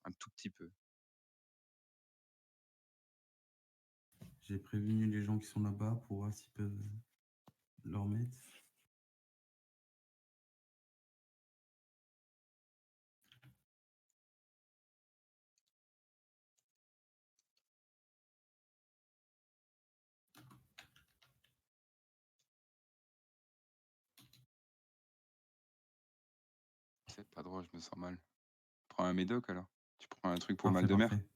un tout petit peu. J'ai prévenu les gens qui sont là-bas pour voir s'ils peuvent leur mettre. C'est pas drôle, je me sens mal. Prends un médoc alors. Tu prends un truc pour le mal Parfait, de mer. parfait.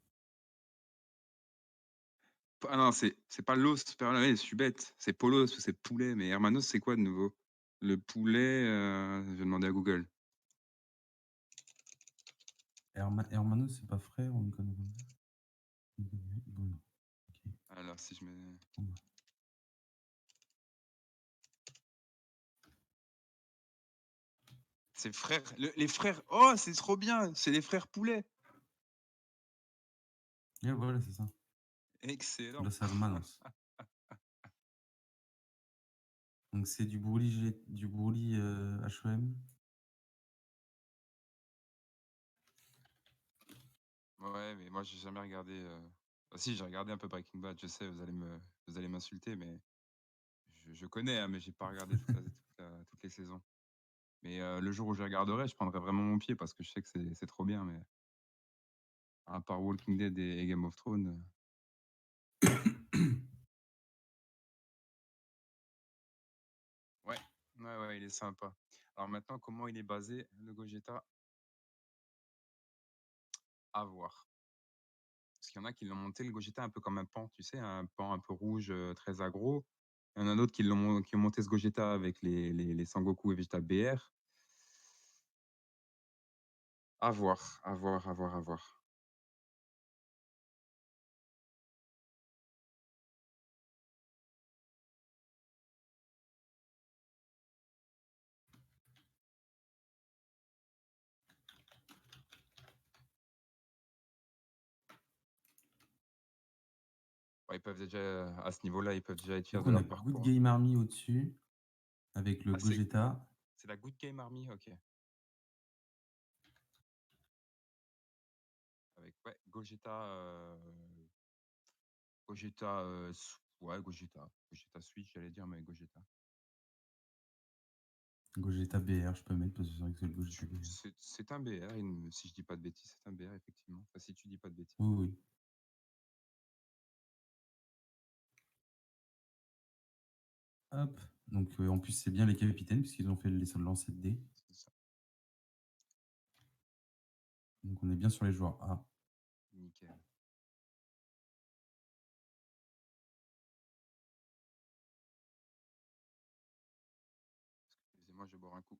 Ah non, c'est pas l'os. Je suis bête. C'est polos ou c'est poulet. Mais hermanos, c'est quoi de nouveau? Le poulet, je vais demander à Google. Hermano, c'est pas frère ou une connerie comme ça? Bon, non. Ok. Alors, si je mets. Bon, bah. C'est frères. Les frères. Oh, c'est trop bien. C'est les frères poulet. Et voilà, c'est ça. Excellent. Los Hermanos. Donc c'est du brûlis, H.E.M. Ouais, mais moi, j'ai jamais regardé. Ah, si, j'ai regardé un peu Breaking Bad. Je sais, vous allez m'insulter, mais je connais, hein, mais j'ai pas regardé toutes les saisons. Mais le jour où je regarderai, je prendrai vraiment mon pied parce que je sais que c'est trop bien. Mais à part Walking Dead et Game of Thrones. Ouais, ouais, il est sympa. Alors maintenant, comment il est basé, le Gogeta? À voir. Parce qu'il y en a qui l'ont monté, le Gogeta, un peu comme un pan, tu sais, un pan un peu rouge, très aggro. Il y en a d'autres qui ont monté ce Gogeta avec les Sangoku et Vegeta BR. À voir, à voir, à voir, à voir. Ouais, ils peuvent déjà, à ce niveau-là, ils peuvent déjà être fiers Donc de on a leur Good parcours, hein. Game Army au-dessus, avec le Ah, Gogeta. c'est la Good Game Army, ok. Avec, ouais, Gogeta, Gogeta, ouais, Gogeta. Gogeta Switch, j'allais dire, mais Gogeta. Gogeta BR, je peux mettre parce que c'est vrai que c'est le Gogeta BR. C'est un BR, si je dis pas de bêtises, c'est un BR, effectivement. Enfin, si tu dis pas de bêtises. Oui, oui. Hop. Donc en plus, c'est bien les capitaines puisqu'ils ont fait les lancers de dés. C'est ça. Donc on est bien sur les joueurs A. Nickel. Excusez-moi, je vais boire un coup.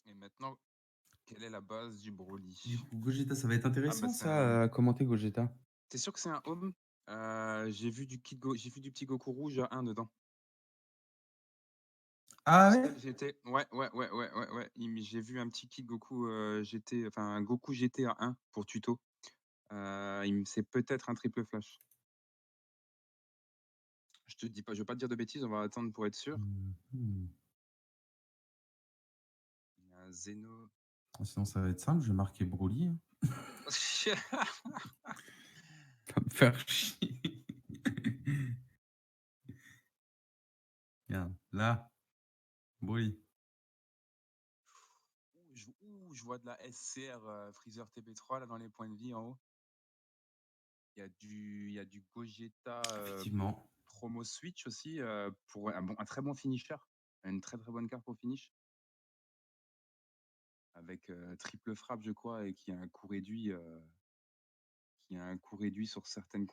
Et maintenant, quelle est la base du Du Broly? coup, Gogeta, ça va être Ah bah intéressant c'est un... ça, à commenter Gogeta. T'es sûr que c'est un home? J'ai vu du petit Goku rouge 1 dedans. Ah Tu ouais? sais, ouais. J'ai vu un petit kit Goku GT, enfin un Goku GT à 1 pour tuto. C'est peut-être un triple flash. Je te dis pas, je vais pas te dire de bêtises, on va attendre pour être sûr. Mhm. Il y a un Zeno. Sinon, ça va être simple, je vais marquer Broly, hein. Pas me faire chier. Regarde, là, Broly. Je vois de la SCR Freezer TB3 là dans les points de vie en haut. Il y a du Gogeta Effectivement. promo Switch aussi pour un très bon finisher. Une très très bonne carte pour finish. Avec triple frappe, je crois, et qui a un coût réduit, sur sous certaines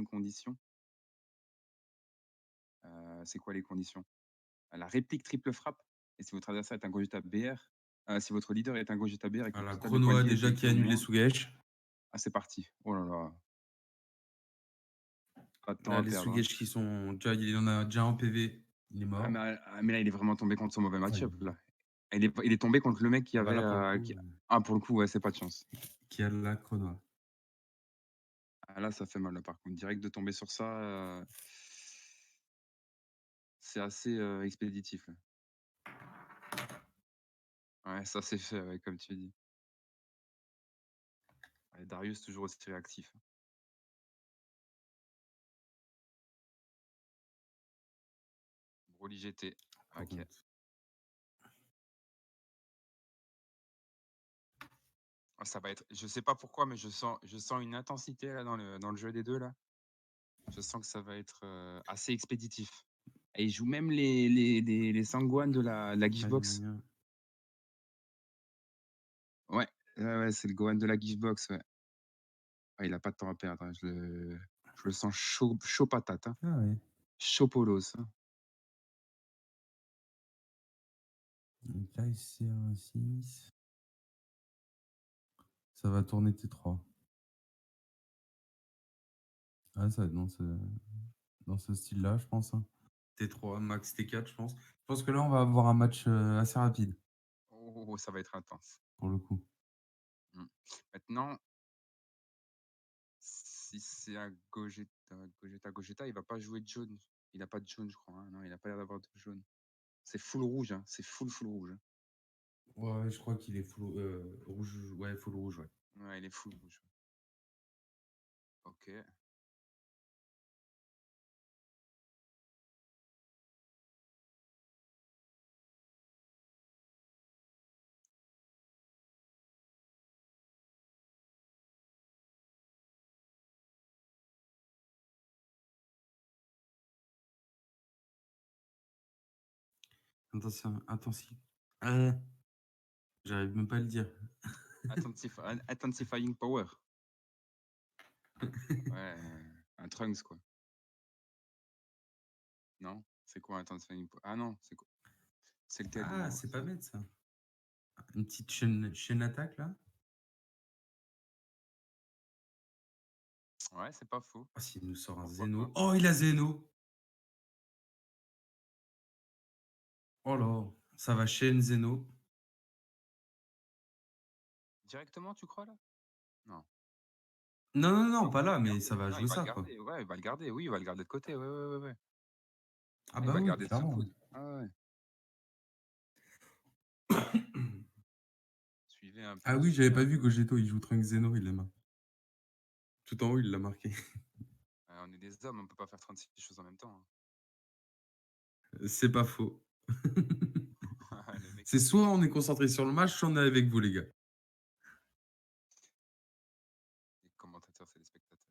conditions. C'est quoi les conditions? La réplique triple frappe. Et si votre adversaire est un Gogeta BR, si votre leader est un Gogeta BR et que Ah, le la total de points de Chronoa vie est déjà de qui a au annulé moins. Sugesh. Ah, c'est parti. Oh là là. Pas de temps Là, à les perdre, hein. Sugesh qui sont. Déjà, il en a déjà un PV. Il est mort. Mais là, il est vraiment tombé contre son mauvais Ah, match-up. Là. Il est tombé contre le mec qui ah bah avait. là, pour le coup, Ah, pour le coup, ouais, c'est pas de chance. qui a la Chronoa. Ah là, ça fait mal, là, par contre. Direct de tomber sur ça, c'est assez, expéditif, là. Ouais, ça c'est fait, ouais, comme tu dis. Ouais, Darius toujours aussi réactif, hein. Broly GT. par OK. contre. Ah, ça va être je sais pas pourquoi, mais je sens une intensité là dans le jeu des 2 là. Je sens que ça va être, assez expéditif et ils jouent même les Sangwan de la Gearbox. Alemania. Ouais, ouais, ouais, c'est le Gohan de la Gearbox, ouais. Ah, il a pas de temps à perdre, hein, je le sens chaud chaud patate, hein. Ah ouais. Chaud polos, hein. Donc là, ici, un 6. Ça va tourner T3. Ah, ça va être dans ce style-là, je pense, hein. T3, max T4, je pense. Je pense que là, on va avoir un match assez rapide, Oh, ça va être intense. pour le coup. Mmh. Maintenant, si c'est un Gogeta, il va pas jouer de jaune. Il a pas de jaune, je crois, hein. Non, il a pas l'air d'avoir de jaune. C'est full rouge, hein. C'est full rouge, hein. Ouais, je crois qu'il est full rouge. Ouais, full rouge, ouais. Ouais, il est full rouge. OK. Attention, attention. J'arrive même pas à le dire. Intensifying power. Ouais, un Trunks, quoi. Non? C'est quoi intensifying power? Ah non, c'est quoi? C'est lequel du Ah, coup? c'est pas bête ça. Une petite chaîne attaque là. Ouais, c'est pas faux. Ah, s'il nous sort un Pourquoi pas? Zeno. Oh, il a Zeno. Oh là, ça va chaîne Zeno. Directement, tu crois là? Non. Non, non, non, Non, pas il va là, le mais garder. ça va Non, il jouer va le ça quoi. garder. Ouais, il va le garder. Oui, il va le garder de côté. Ouais, ouais, ouais, ouais, ouais. Ah Ah, il bah va le oui, garder sous le clairement. coude. Ah ouais. Suivez un Ah peu, oui, j'avais suivez pas un vu peu. Gogeta, il joue Trunks Zeno, il l'a marqué. Tout en haut, il l'a marqué. On est des hommes, on peut pas faire 36 choses en même temps, C'est pas faux. hein. Le mec, C'est soit on est concentré sur le match, soit on est avec vous, les gars. les commentateurs, c'est les spectateurs.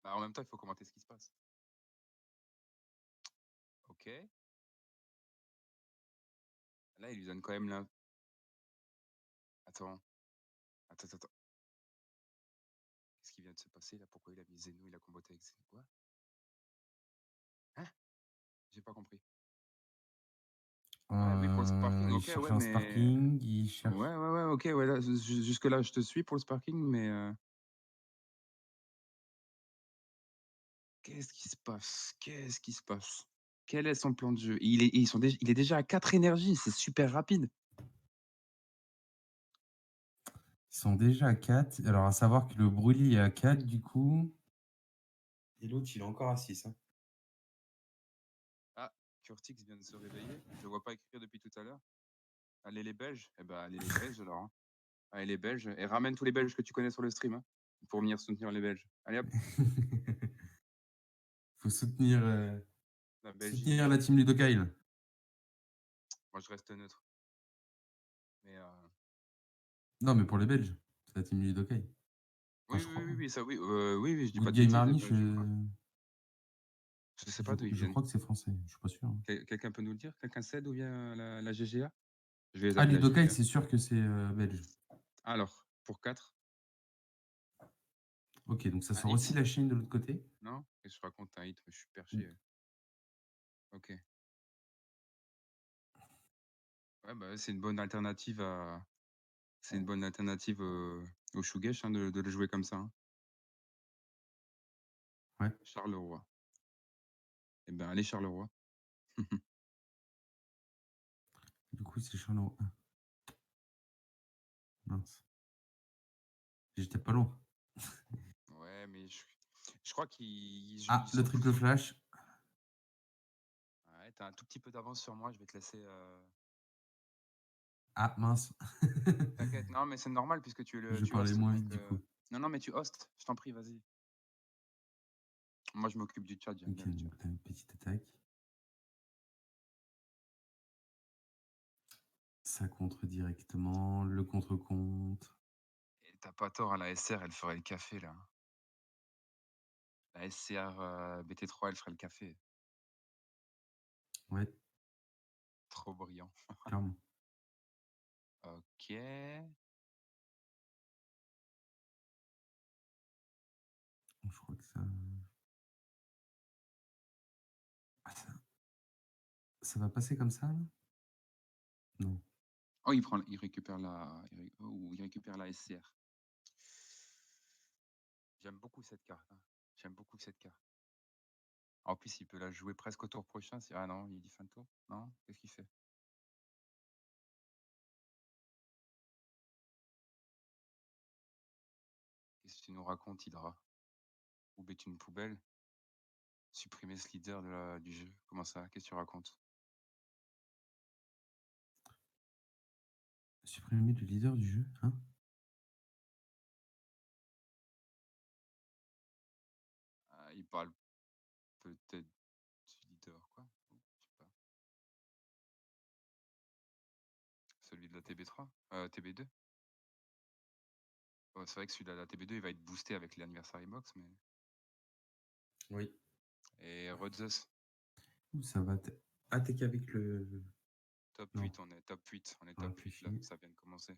Bah, en même temps, il faut commenter ce qui se passe. OK. Là, il lui donne quand même la attends, attends. Qu'est-ce qui vient de se passer là? Pourquoi il a mis Zeno? Il a combattu avec Zeno? Quoi? Hein? J'ai pas compris. Ouais, oui, pour le sparking, Il OK, cherche ouais, un mais sparking, il cherche. ouais, ouais, ouais, OK, ouais, là, jusque-là, je te suis pour le sparking, mais qu'est-ce qui se passe? Qu'est-ce qui se passe? Quel est son plan de jeu? Il est déjà à 4 énergies, c'est super rapide. Ils sont déjà à 4. Alors, à savoir que le Broly est à 4, du coup. Et l'autre, il est encore à 6, hein. Ah, Curtix vient de se réveiller. Je le vois pas écrire depuis tout à l'heure. Allez les Belges? Eh ben, allez les Belges alors, hein. Allez les Belges et ramène tous les Belges que tu connais sur le stream, hein, pour venir soutenir les Belges. Allez hop, Faut soutenir, la Belgique. soutenir la team Ludokai, là. Moi, je reste neutre. Mais Non, mais pour les Belges, c'est la team Ludokai. Enfin, oui, je oui, crois, oui, hein. oui, ça, oui, oui, oui, je dis pas Good de Game bêtises. Army, Je sais pas d'où ils je viennent. crois que c'est français. Je suis pas sûr, hein. Quelqu'un peut nous le dire? Quelqu'un sait d'où vient la GGA? Je vais les Ah, appeler la Ludokai, GGA. c'est sûr que c'est belge. Alors, pour 4, Ok, donc ça un sort aussi hit? la Chine de l'autre côté. Non? Qu'est-ce que je raconte un hit? Je suis perché. Ok. Ouais, bah, c'est une bonne alternative au Shugesh, hein, de le jouer comme ça, hein. Ouais, Charleroi. Eh ben, allez Charleroi. du coup, c'est Charleroi. Ah, mince. J'étais pas loin. Ouais, Je crois qu'ils Ah, le sont triple plus. flash. Ouais, tu un tout petit peu d'avance sur moi, je vais te laisser, Ah mince. t'inquiète, non, mais c'est normal puisque Je tu parlais hostes moins donc, vite du coup. non, non, mais tu hostes, je t'en prie, vas-y. Moi, je m'occupe du chat, j'aime bien OK, le chat. donc là, une petite attaque. Ça contre directement, le contre-contre. Et tu pas tort, hein, la SR, elle ferait le café, là. La SCR, BT3, elle ferait le café. Ouais, Trop brillant. clairement. OK. Je crois que ça va passer comme ça là? Non. Oh, il récupère il récupère la SCR. J'aime beaucoup cette carte, hein. J'aime beaucoup cette carte. En plus, il peut la jouer presque au tour prochain si ah non, il dit fin de tour? Non? Qu'est-ce qu'il fait? Qu'est-ce que tu nous racontes, Hydra? Ou bête une poubelle? Supprimer ce leader du jeu? Comment ça? Qu'est-ce que tu racontes? Supprimer le leader du jeu, hein? Ah, il parle peut-être du leader, quoi? Je sais pas. Celui de la TB3? TB2? Oh, c'est vrai que celui de la TB2, il va être boosté avec l'Anniversary Box, mais. Oui. Et Rodzeus, Ouh, ça va attaquer avec top non, 8, on est top 8, on est on va top 8 là, amplifier. ça vient de commencer.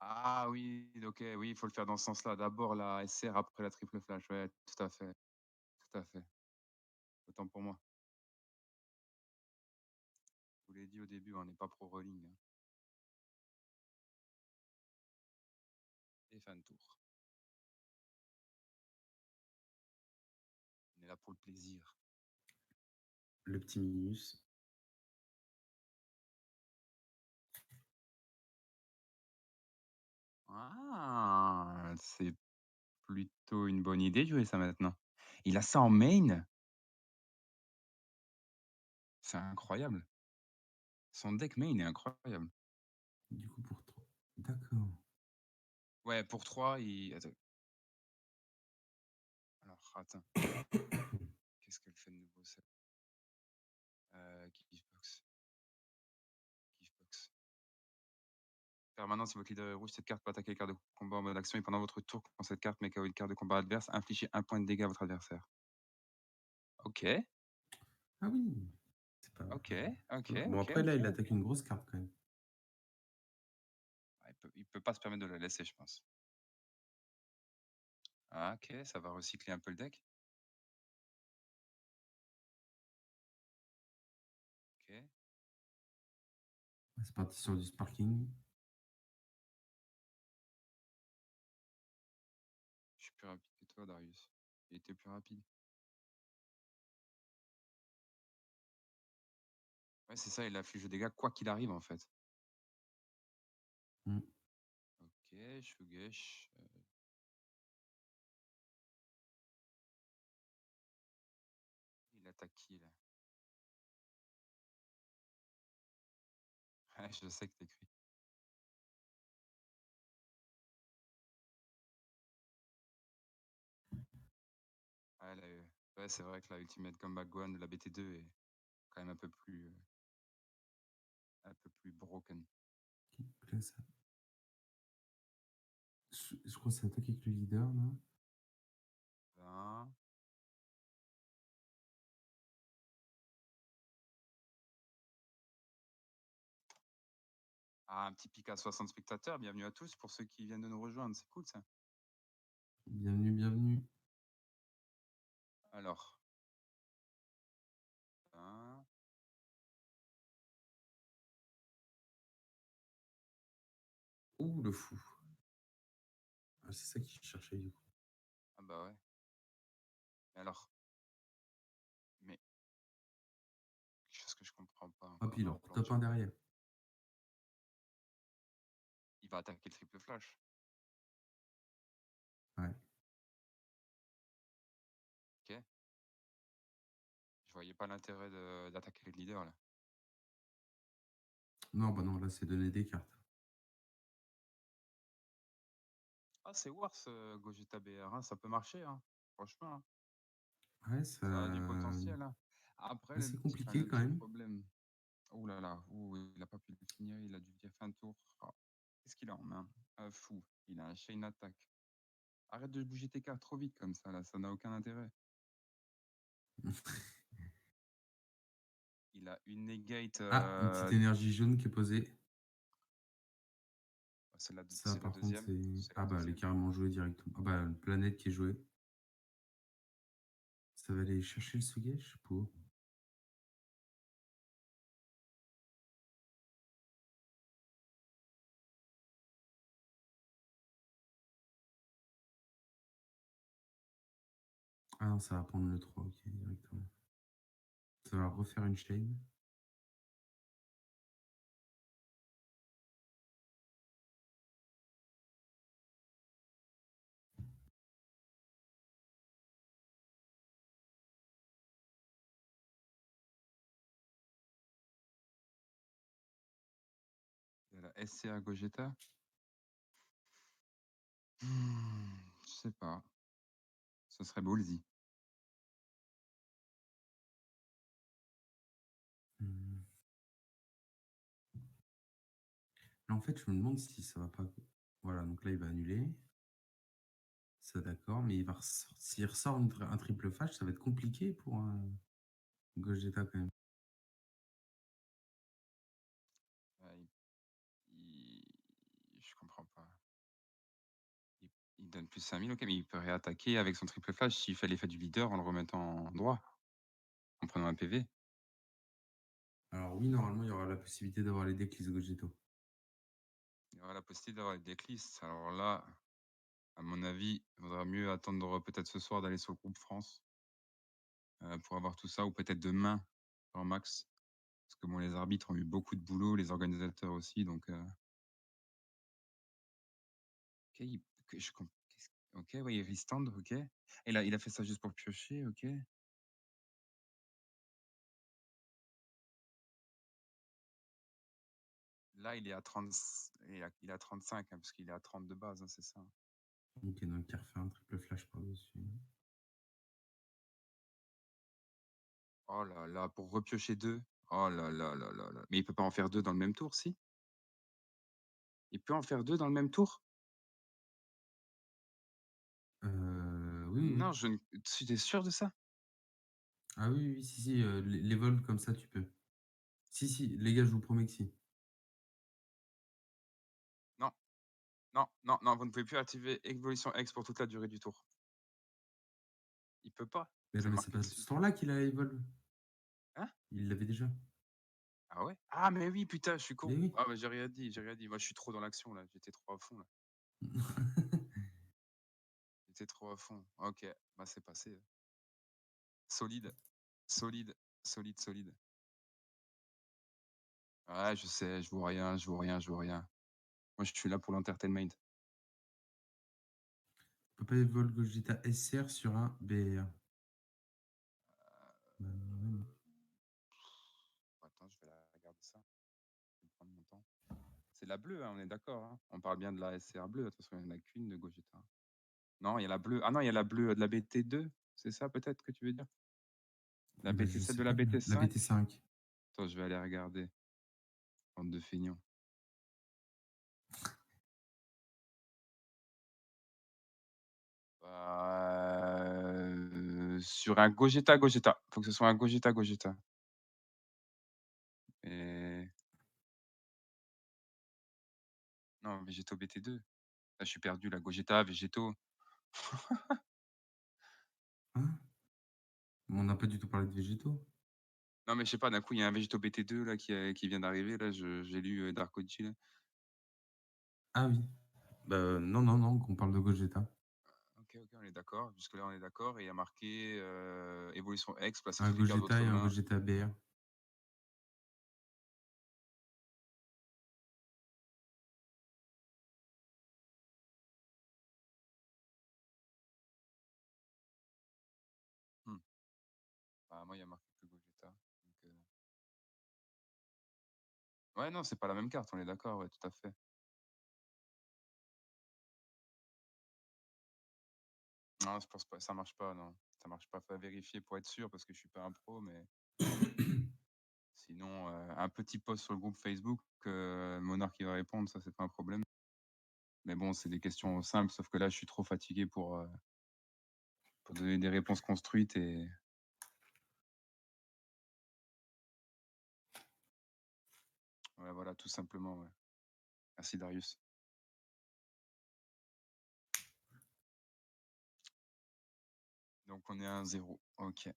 Ah oui, ok, oui, il faut le faire dans ce sens-là. D'abord la SR, après la triple flash. Ouais, tout à fait, tout à fait. Autant pour moi. Je vous l'ai dit au début, on n'est pas pro rolling, hein. Et fin de tour. On est là pour le plaisir. Le petit minus. Ah, c'est plutôt une bonne idée de jouer ça maintenant. Il a ça en main? C'est incroyable. Son deck main est incroyable. Du coup pour 3. D'accord. Ouais, pour 3, il. Attends. Alors, attends. Qu'est-ce qu'elle fait de nouveau, ça? Giftbox. Giftbox. Permanent, si votre leader est rouge, cette carte peut attaquer les cartes de combat en mode action et pendant votre tour, quand cette carte met KO une carte de combat adverse, infligez un point de dégâts à votre adversaire. Ok, Ah oui! C'est pas ok, ok, mal. Bon ok, après là, ok. il attaque une grosse carte quand même. Ah, il peut pas se permettre de la laisser, je pense. Ah, ok, ça va recycler un peu le deck. Ok, C'est parti sur du sparking. je suis plus rapide que toi, Darius. Il était plus rapide. Ouais, c'est ça, il afflige le dégâts quoi qu'il arrive, en fait. Mmh. Ok, Shugesh. Il attaque qui, là? Ouais, je sais que t'écris. Ouais, ouais, c'est vrai que la Ultimate Comeback Gohan de la BT2 est quand même un peu plus broken. Donc là, je crois que ça attaque avec le leader là. 20. Ah, un petit pic à 60 spectateurs. Bienvenue à tous pour ceux qui viennent de nous rejoindre. C'est cool ça. Bienvenue, bienvenue. Alors, 20. Ouh, le fou. Ah, c'est ça qu'il cherchait du coup. Ah bah ouais. Mais alors, mais quelque chose que je comprends pas Hop, encore il dans en le plan de retape jeu. un derrière. il va attaquer le triple flash. Ouais. Ok. Je voyais pas l'intérêt d'attaquer le leader là. Non, bah non, là, c'est donner des cartes. Ah, c'est worse, Gogeta BR, hein, ça peut marcher, hein. Franchement, hein. Ouais, Ça a du potentiel, hein. Après, c'est le compliqué quand petit même. problème. Oh là là, ouh, il a pas pu le finir, il a dû faire un tour. Ah, qu'est-ce qu'il a en main? Fou, il a un chain attack. Arrête de bouger tes cartes trop vite comme ça n'a aucun intérêt. Il a une negate, Ah, une petite énergie jaune qui est posée. Ça, c'est la par contre, deuxième. c'est... C'est la Ah bah, elle est deuxième. carrément jouée directement. Ah bah, une planète qui est jouée. Ça va aller chercher le Suge, je sais pas. Ah non, ça va prendre le 3, ok, directement. Ça va refaire une chaîne. Il y a la SCA Gogeta. Je sais pas. Ce serait ballsy. Hmm. Là, en fait, je me demande si ça va pas. Voilà, donc là, il va annuler. Ça, d'accord, mais s'il ressort un triple flash, ça va être compliqué pour un Gogeta quand même. Ouais, je comprends pas. Il donne plus 5000, ok, mais il peut réattaquer avec son triple flash s'il fait l'effet du leader en le remettant en droit, en prenant un PV. Alors oui, normalement, il y aura la possibilité d'avoir les decks Gogeto. Il y aura la possibilité d'avoir une decklist. Alors là, à mon avis, il vaudra mieux attendre peut-être ce soir d'aller sur le groupe France pour avoir tout ça, ou peut-être demain, en max. Parce que bon, les arbitres ont eu beaucoup de boulot, les organisateurs aussi, donc. Ok, ok, ouais, il restand, ok. Et là, il a fait ça juste pour piocher, ok. Là, il est à 30, il est à 35, hein, parce qu'il est à 30 de base, hein, c'est ça. Ok, donc il refait un triple flash par-dessus. Oh là là, pour repiocher deux. Oh là là là là là. Mais il peut pas en faire deux dans le même tour, si? Il peut en faire deux dans le même tour? Oui, oui. Non, tu es sûr de ça? Ah oui, oui, si, si, les vols comme ça, tu peux. Si, si, les gars, je vous promets que si. Non, non, non, non, vous ne pouvez plus activer Evolution X pour toute la durée du tour. Il peut pas. Mais là, C'est mais c'est marqué pas dessus. ce tour-là qu'il a Evolve. Hein? Il l'avait déjà. Ah ouais? Ah, mais oui, putain, je suis Mais con. oui. Ah, mais j'ai rien dit, j'ai rien dit. Moi, je suis trop dans l'action, là. J'étais trop à fond, là. J'étais trop à fond. Ok, bah c'est passé. Solide, solide, solide, solide. Ouais, je sais, je vois rien, je vois rien, je vois rien. Moi, je suis là pour l'entertainment. On peut pas Evolve Gogeta SR sur un BR. Bah, ouais, non. Attends, je vais la regarder ça. Je vais prendre mon temps. C'est la bleue, hein, on est d'accord, hein. On parle bien de la SCR bleue. De toute façon, il n'y en a qu'une de Gogeta. Non, il y a la bleue. Ah non, il y a la bleue de la BT2. C'est ça, peut-être, que tu veux dire? La Bah, BT, je celle sais de pas, la la BT5? BT5. Attends, je vais aller regarder. Bande de feignants. Sur un Gogeta Gogeta. Faut que ce soit un Gogeta Gogeta. Et... Non, Végéto BT2. Là, je suis perdu, la Gogeta, Végéto. Hein? On n'a pas du tout parlé de végétaux. Non, mais je sais pas, d'un coup, il y a un Végéto BT2 là, qui vient d'arriver. Là, j'ai lu Dark Oji, là. Ah oui. Bah, non, non, non, qu'on parle de Gogeta. Ok, ok, on est d'accord. Jusque-là, on est d'accord. Et il y a marqué Évolution X, placez Un toutes les cartes de Gogeta votre et un main. Gogeta BR. moi, il y a marqué que Gogeta. Donc, ouais, non, c'est pas la même carte, on est d'accord, ouais, tout à fait. Non, je pense pas, ça marche pas, non. Ça marche pas. Faut vérifier pour être sûr parce que je suis pas un pro, mais sinon, un petit post sur le groupe Facebook, Monarque qui va répondre, ça, c'est pas un problème. Mais bon, c'est des questions simples, sauf que là, je suis trop fatigué pour donner des réponses construites et ouais, voilà, tout simplement, ouais. Merci Darius. Donc on est à 1-0. OK.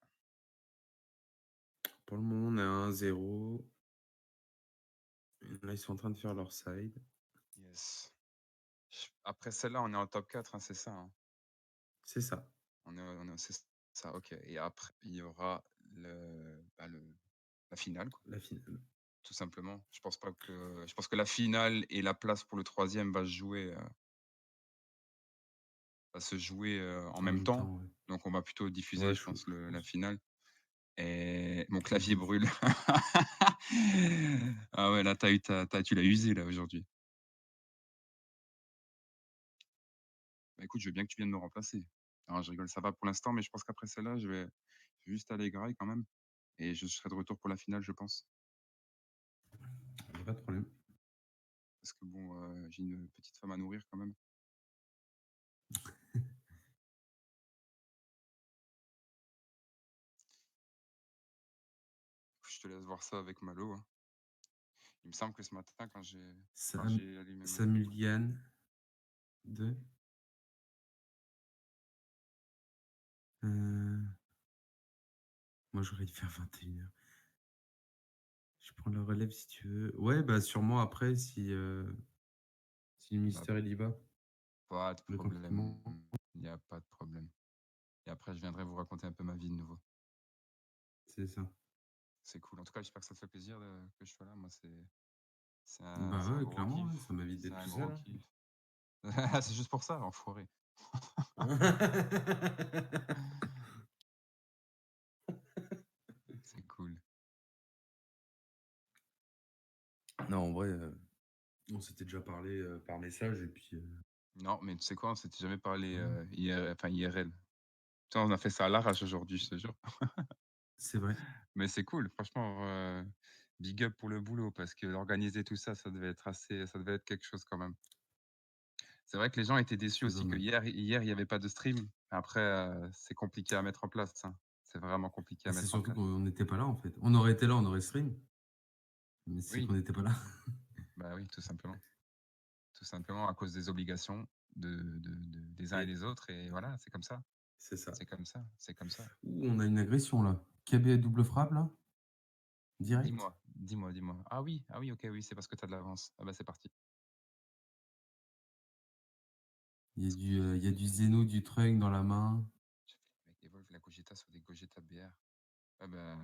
Pour le moment, on est à 1-0. Là, ils sont en train de faire leur side. Yes. Après celle-là, on est en top 4, hein, c'est ça, hein? C'est ça, C'est ça, OK. Et après, il y aura la finale, quoi, la finale. tout simplement. Je pense que la finale et la place pour le troisième va se jouer, en En même même temps. temps, ouais. Donc on va plutôt diffuser, Ouais, je pense, je la pense. finale. Et mon Je pense clavier aussi. brûle. Ah ouais, là, tu l'as usé, là, aujourd'hui. Bah, écoute, je veux bien que tu viennes me remplacer. Non, je rigole, ça va pour l'instant, mais je pense qu'après celle-là, je vais juste aller graille quand même et je serai de retour pour la finale, je pense. Il y a pas de problème. Parce que bon, j'ai une petite femme à nourrir quand même. Je te laisse voir ça avec Malo, hein. Il me semble que ce matin, quand Sam j'ai allumé ma Samulian 2. Moi, j'aurais dû faire 21h. Je prends la relève si tu veux. Ouais, bah sûrement après, si le bah, mystère il y va. pas de Le temps qu'il problème, ment. il y a pas de problème. Et après, je viendrai vous raconter un peu ma vie de nouveau. C'est ça. C'est cool. En tout cas, j'espère que ça te fait plaisir que je sois là. Moi, Bah c'est un ouais, gros clairement, kiff. ouais, ça m'évite C'est d'être un tout seul, gros hein. kiff. C'est juste pour ça, enfoiré. C'est cool. Non, en vrai, on s'était déjà parlé par message et puis Non, mais tu sais quoi, on s'était jamais parlé voilà. enfin, IRL. Putain, on a fait ça à l'arrache aujourd'hui, je te jure. C'est vrai. Mais c'est cool, franchement, big up pour le boulot parce que organiser tout ça, ça devait être quelque chose quand même. C'est vrai que les gens étaient déçus C'est pas aussi que mal. hier, il y avait pas de stream. Après, c'est compliqué à mettre en place, hein. C'est vraiment compliqué Bah, à c'est mettre en surtout place. qu'on n'était pas là en fait. On aurait été là, on aurait stream, mais c'est Oui, qu'on n'était pas là. bah oui, tout simplement. Tout simplement à cause des obligations des uns et Et des autres et voilà, c'est comme ça. c'est ça. C'est comme ça, c'est comme ça. Ouh, on a une agression là. KB double frappe là, direct. Dis-moi. Ah oui, OK, oui, c'est parce que tu as de l'avance. Ah bah, c'est parti. Il y a du Zeno, du Trunk dans la main. Mec, Evolve la Gogeta sur des Gogeta BR. Ah bah,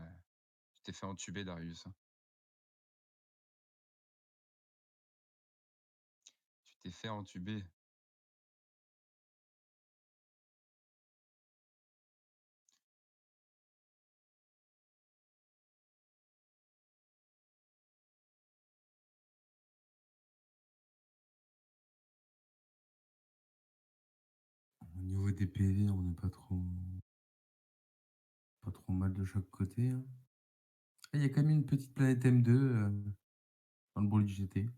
tu t'es fait entuber, Darius, hein. Tu t'es fait entuber. Au niveau des PV, on n'est pas trop mal de chaque côté, hein. Ah, il y a quand même une petite planète M2 dans le brûle du GT.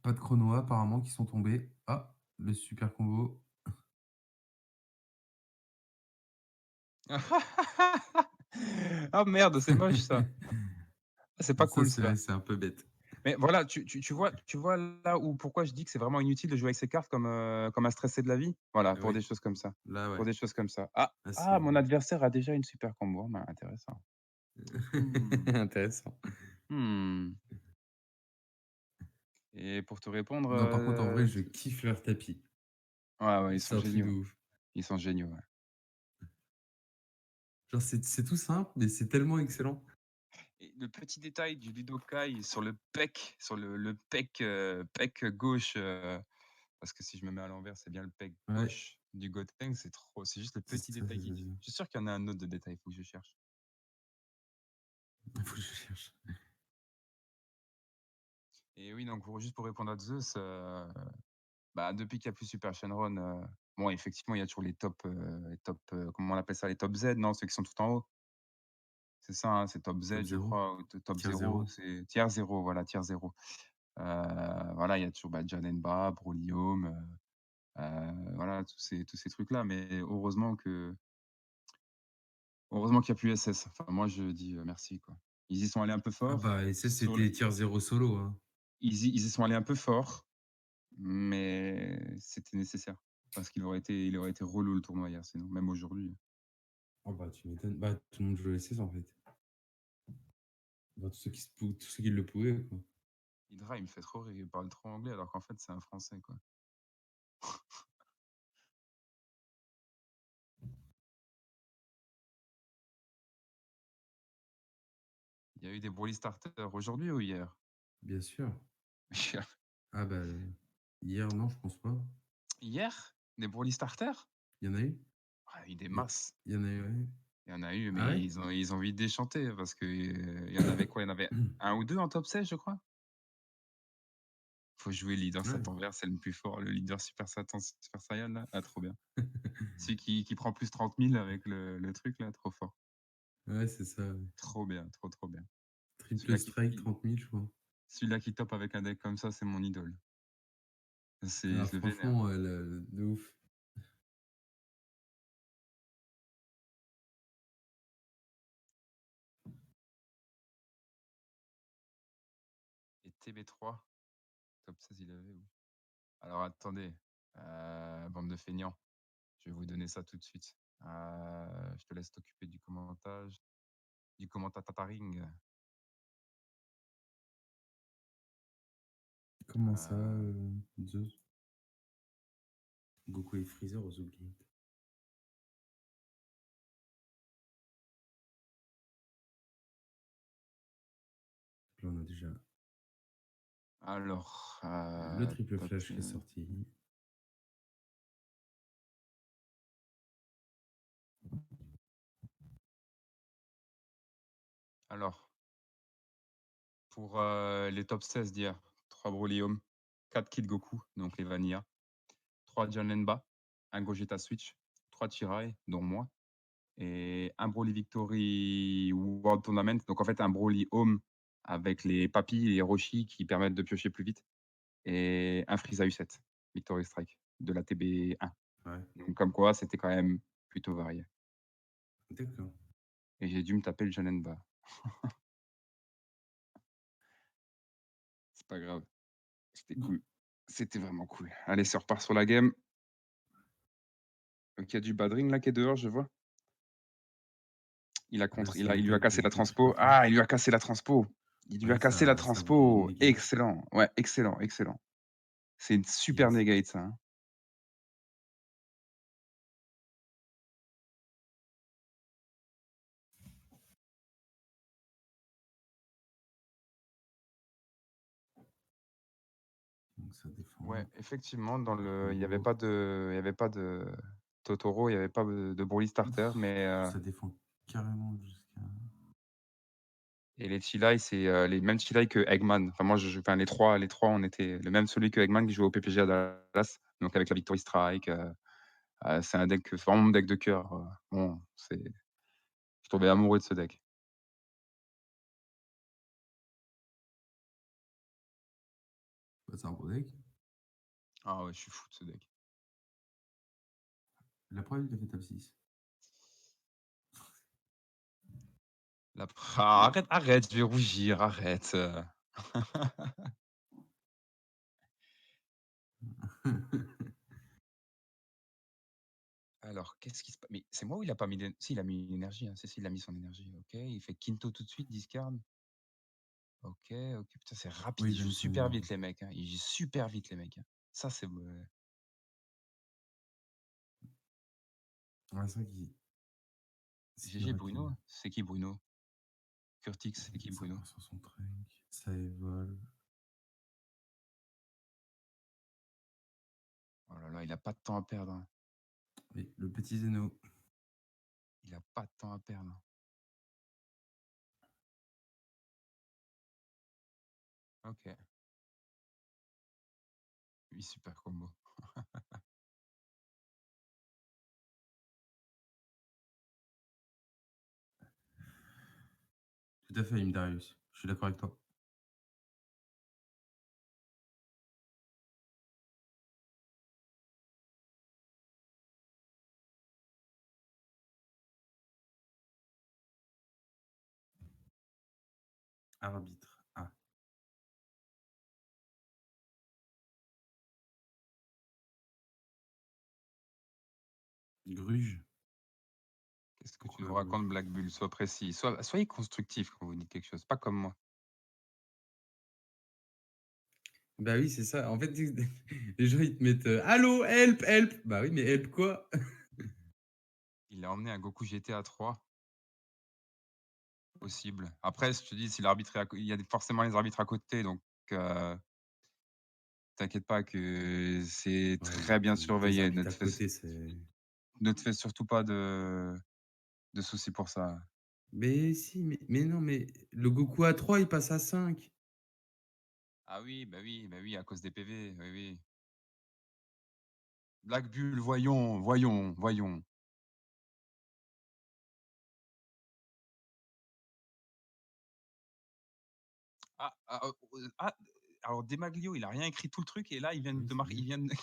Pas de chrono apparemment qui sont tombés. Ah, le super combo. Ah merde, c'est moche ça. Ah, c'est pas Ça, cool c'est vrai, ça. c'est un peu bête. Mais voilà, tu vois là où pourquoi je dis que c'est vraiment inutile de jouer avec ces cartes comme un stressé de la vie? Voilà, pour Oui, des choses comme ça. là, ouais. Pour des choses comme ça. Là, Mon c'est adversaire a déjà une super combo. Bah, intéressant. Mmh. intéressant. Mmh. Et pour te répondre, Non, par contre, en vrai, je kiffe leur tapis. ouais, ils C'est sont un truc de géniaux. ouf. Ils sont géniaux, ouais. Genre, c'est tout simple, mais c'est tellement excellent. Et le petit détail du Ludokai sur le pec, sur le pec gauche, parce que si je me mets à l'envers, c'est bien le pec Ouais, gauche du Gotenks, c'est juste le c'est petit ça, détail c'est qui ça, dit. c'est ça. Je suis sûr qu'il y en a un autre de détail, il faut que je cherche. Il faut que je cherche. Et oui, donc juste pour répondre à Zeus, bah, depuis qu'il y a plus Super Shenron, bon, effectivement, il y a toujours les top, comment on appelle ça? Les top Z, non? Ceux qui sont tout en haut. C'est ça, hein, c'est top Top Z, je 0, crois, ou top tier 0, 0. c'est tiers 0, voilà, tiers 0. Voilà, il y a toujours, bah, Jadenba, Brolyhome, voilà, tous ces trucs-là, mais heureusement qu'il y a plus SS. Enfin, moi, je dis, merci, quoi. Ils y sont allés un peu Ah fort bah, et ça, sur le c'était tier 0 solo, hein. ils y sont allés un peu fort, mais c'était nécessaire parce il aurait été relou le tournoi hier sinon, même aujourd'hui. Oh bah, tu m'étonnes. Bah, tout le monde jouait SS, en fait. Bah, tous ceux qui le pouvaient, quoi. Hydra, il me fait trop rire, il parle trop anglais alors qu'en fait, c'est un Français, quoi. Il y a eu des Brawl Starters aujourd'hui ou hier? Bien sûr. Ah bah, hier, non, je pense pas. Hier? Des Brawl Starters? Il y en a eu? Ah, il y a eu des Il y masses. il y en a eu, ouais. Il y en a eu, Ah mais ouais? ils ont vite déchanté parce que, il y en avait quoi? Il y en avait un ou 2 en top 16, je crois? Faut jouer leader Ouais. Satan vert, c'est le plus fort, le leader Super Satan Super Saiyan là. Ah, trop bien. Celui qui prend plus 30 000 avec le truc là, trop fort. Ouais, c'est ça, ouais. Trop bien, trop, trop bien. Triple Celui-là strike, 30 000, je crois. celui-là qui top avec un deck comme ça, c'est mon idole. Ah, Je le vénère. franchement, de ouf. Et TB3, top 16, il avait où? Alors attendez, bande de feignants, je vais vous donner ça tout de suite. Je te laisse t'occuper du commentatataring. Comment ça, Heu, Zeus? Goku et Freezer aux oubliettes. Là, on a déjà alors, le triple tac, flash qui est sorti. alors pour, les top 16 d'hier, 3 Brolyhome, 4 Kid Goku, donc les Vanilla, 3 Janemba, 1 Gogeta Switch, 3 Chirai, dont moi, et un Broly Victory World Tournament. Donc en fait, un Broly Home avec les papilles et les Roshi qui permettent de piocher plus vite, et un Frieza U7 Victory Strike de la TB1. Ouais, Donc comme quoi, c'était quand même plutôt varié. d'accord. Et j'ai dû me taper le Janemba. C'est pas grave, c'était cool. C'était vraiment cool. Allez, ça repart sur la game. Donc il y a du Badring là qui est dehors, je vois. Bah, Il lui a cassé la c'est le transpo. triple flash. Ah, il lui a cassé la transpo. Il lui a Ouais, cassé la ça a bouclé une transpo. negate. Excellent. Ouais, excellent, excellent. C'est une super Yes. negate, ça, hein. Donc ça Ouais, défend. effectivement, Combo. il y avait pas de Totoro, il y avait pas de Broly Starter, mais Ça défend carrément jusqu'à. et les Chilai, c'est les mêmes Chilai que Eggman. Enfin, moi, enfin, les trois, on était le même celui que Eggman qui jouait au PPG à Dallas, donc avec la Victory Strike. C'est un deck, c'est vraiment mon deck de cœur. Bon, je tombais amoureux de ce deck. Bah, c'est un beau deck. Ah ouais, je suis fou de ce deck. La preuve, il a fait top 6. Ah, arrête, arrête, je vais rougir, arrête. Alors, qu'est-ce qui se passe? Mais c'est moi ou il a pas mis si, il a mis une énergie, hein. Si, si, il a mis son énergie. OK, il fait Quinto tout de suite, discard. OK, OK. Putain, c'est rapide. Oui, Ils il a jouent mis son super énergie. vite, les mecs, hein. Ils jouent super vite, les mecs, hein. Ça, c'est Ouais, c'est vrai qu'il c'est GG rapide. Bruno? C'est qui Bruno? Curtix, c'est qui, Ça Bruno? part sur son truc, ça évole. Oh là là, il a pas de temps à perdre, hein. Mais le petit Zeno. Il a pas de temps à perdre, hein. OK. Oui, super combo. Tout à fait, Darius. Je suis d'accord avec toi. Arbitre. Ah, Gruge. Qu'est-ce que tu Pourquoi nous la racontes, Bruges? Black Bull? Sois précis. Soyez constructif quand vous dites quelque chose, pas comme moi. Bah oui, c'est ça. En fait, les gens, ils te mettent allô, help, help. Bah oui, mais help quoi? Il a emmené un Goku GTA 3, possible. Après, je te dis, si l'arbitre est il y a forcément les arbitres à côté, donc heu, t'inquiète pas que c'est Ouais, mais très bien des surveillé. arbitres à côté, c'est. Ne te fais surtout pas de soucis pour ça. Mais si, mais non, mais le Goku à 3 il passe à 5. Ah oui, bah oui, à cause des PV, oui, oui. Black Bull, voyons, voyons, voyons. Ah, alors Demaglio, il a rien écrit tout le truc et là, Oui, c'est bien. il vient de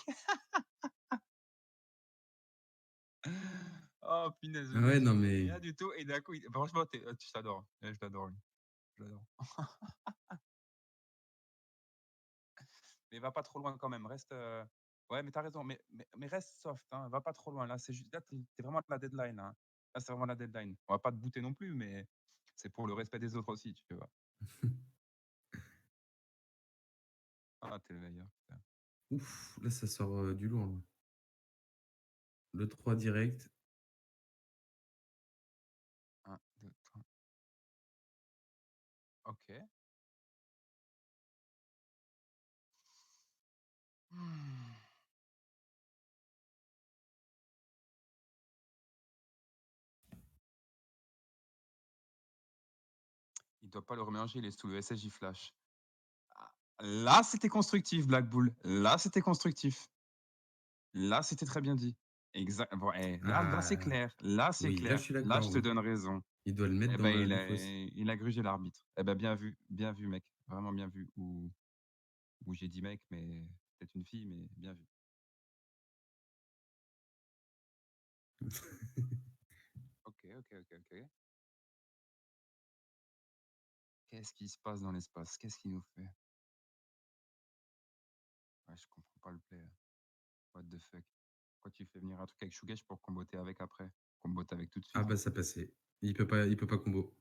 oh punaise, le Ah mec, ouais, il non, dit mais. rien du tout et d'un coup, franchement, je t'adore. Je l'adore lui, je l'adore. Mais va pas trop loin quand même, reste, ouais, mais tu as raison, mais reste soft, hein, va pas trop loin. Là, c'est juste là, tu es vraiment à la deadline, là, hein. Là, c'est vraiment la deadline. On va pas te booter non plus, mais c'est pour le respect des autres aussi, tu vois? Ah, tu es le meilleur, putain. Ouf, là, ça sort du lourd, là. Le 3 direct. 1, 2, 3. OK. Mmh. Il doit pas le remélanger, il est sous le SSJ Flash. Ah, là, c'était constructif, Black Bull. Là, c'était constructif. Là, c'était très bien dit. Exact. Bon, là, c'est Ah, clair. Là, c'est oui, là, je clair. suis Là, d'accord, je te oui. donne raison. Il doit le mettre Eh dans ben, le fosse. il a grugé l'arbitre. Eh ben, bien vu, mec. Vraiment bien vu. Ou j'ai dit mec, mais peut-être une fille, mais bien vu. OK, OK, OK, OK. Qu'est-ce qui se passe dans l'espace? Qu'est-ce qu'il nous fait? Ouais, je comprends pas le play, là. What the fuck? Pourquoi tu fais venir un truc avec Shugesh pour comboter avec après? Combote avec tout de Ah suite. bah, ça passait. Il peut pas combo.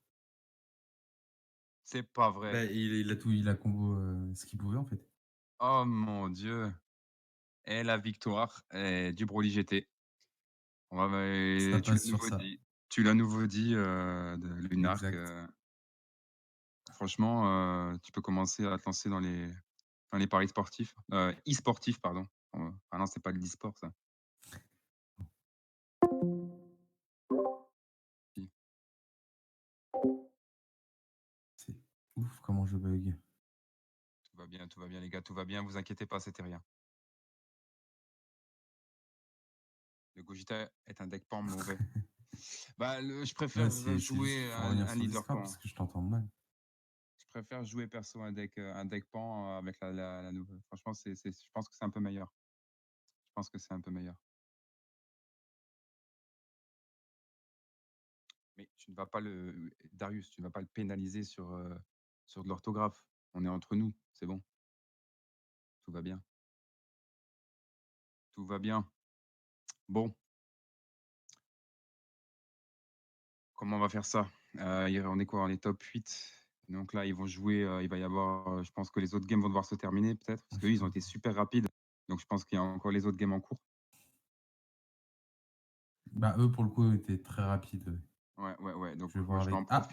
C'est pas vrai. Bah, il a combo, ce qu'il pouvait, en fait. Oh mon Dieu! Et la victoire du Broly GT. Ouais, Ça mais tu passe l'as sur nouveau ça. dit. Tu l'as nouveau dit, de Lunark, Exact. franchement, tu peux commencer à te lancer dans les paris sportifs, e-sportifs pardon. Ah non, c'est pas de l'e-sport ça. Si. C'est ouf comment je bug. Tout va bien les gars, tout va bien, vous inquiétez pas, c'était rien. Le Gogeta est un deck pan mauvais. Bah, le je préfère, Ouais, c'est juste qu'il jouer faut revenir un sur leader Discord pan. parce que je t'entends mal. Je préfère jouer perso un deck pan, avec la nouvelle. Franchement, je pense que c'est un peu meilleur. Je pense que c'est un peu meilleur. Mais tu ne vas pas le Darius, tu ne vas pas le pénaliser sur de l'orthographe. On est entre nous, c'est bon, tout va bien. Tout va bien. Bon, comment on va faire ça? On est quoi? On est top 8. Donc là, ils vont jouer, il va y avoir, je pense que les autres games vont devoir se terminer peut-être, parce qu'eux, ils ont été super rapides. Donc je pense qu'il y a encore les autres games en cours. Bah, eux, pour le coup, étaient très rapides. Ouais, ouais, ouais, donc Je vais voir moi, je vais avec en ah! profiter.